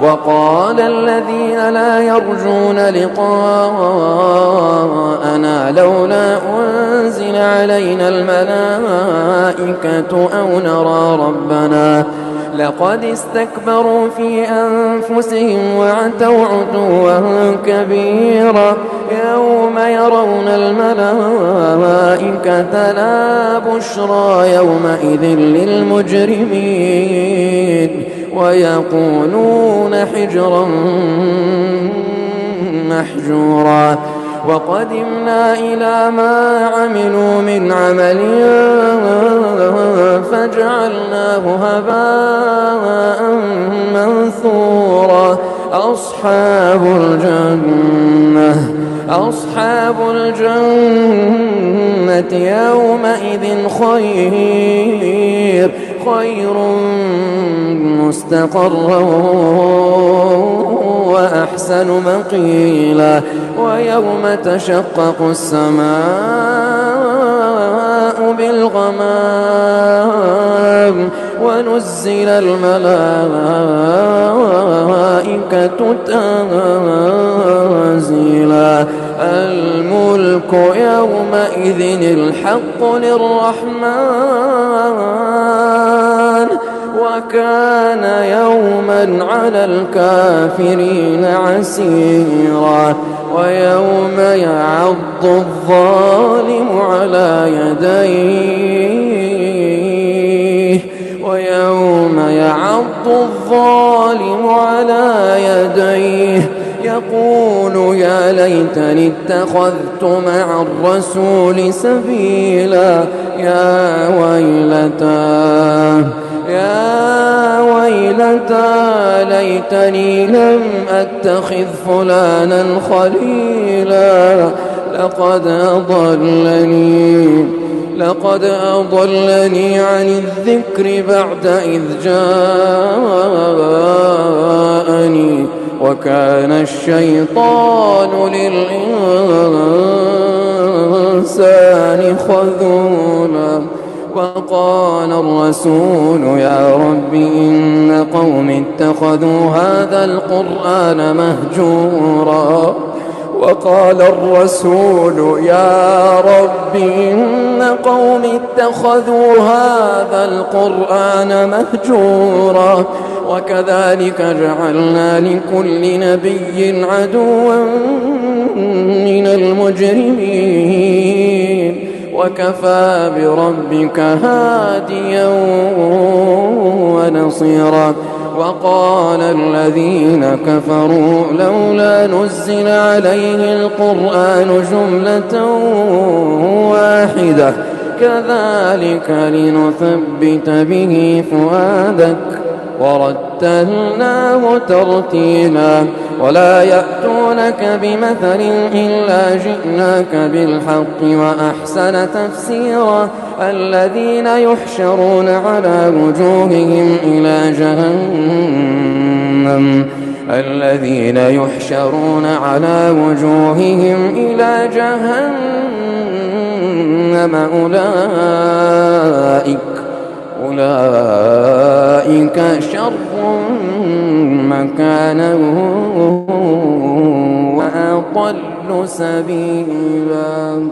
وقال الذين لا يرجون لقاءنا لولا أنزل علينا الملائكة أو نرى ربنا لقد استكبروا في أنفسهم وعتوا عتوا كبيرا يوم يرون الملائكة لا بشرى يومئذ للمجرمين ويقولون حجرا محجورا وقدمنا إلى ما عملوا من عمل فجعلناه هباء منثورا أصحاب الجنة يومئذ خير مستقرا وأحسن مقيلا ويوم تشقق السماء بالغمام ونزل الملائكة تنزيلا الملك يومئذ الحق للرحمن وكان يوما على الكافرين عسيرا ويوم يعض الظالم على يديه يقول يا ليتني اتخذت مع الرسول سبيلا يا ويلتى ليتني لم أتخذ فلانا خليلا لقد أضلني عن الذكر بعد إذ جاءني وكان الشيطان للإنسان خذولا وقال الرسول يا رب إن قوم اتخذوا هذا القرآن مهجورا وقال الرسول يا رب إن قوم اتخذوا هذا القرآن مهجورا وكذلك جعلنا لكل نبي عدوا من المجرمين وكفى بربك هاديا ونصيرا وقال الذين كفروا لولا نزل عليه القرآن جملة واحدة كذلك لنثبت به فؤادك ورتلناه ترتيلا ولا يأتونك بمثل إلا جئناك بالحق وأحسن تفسيرا الذين يحشرون على وجوههم إلى جهنم أولئك شر مكانا وأضل سبيلا.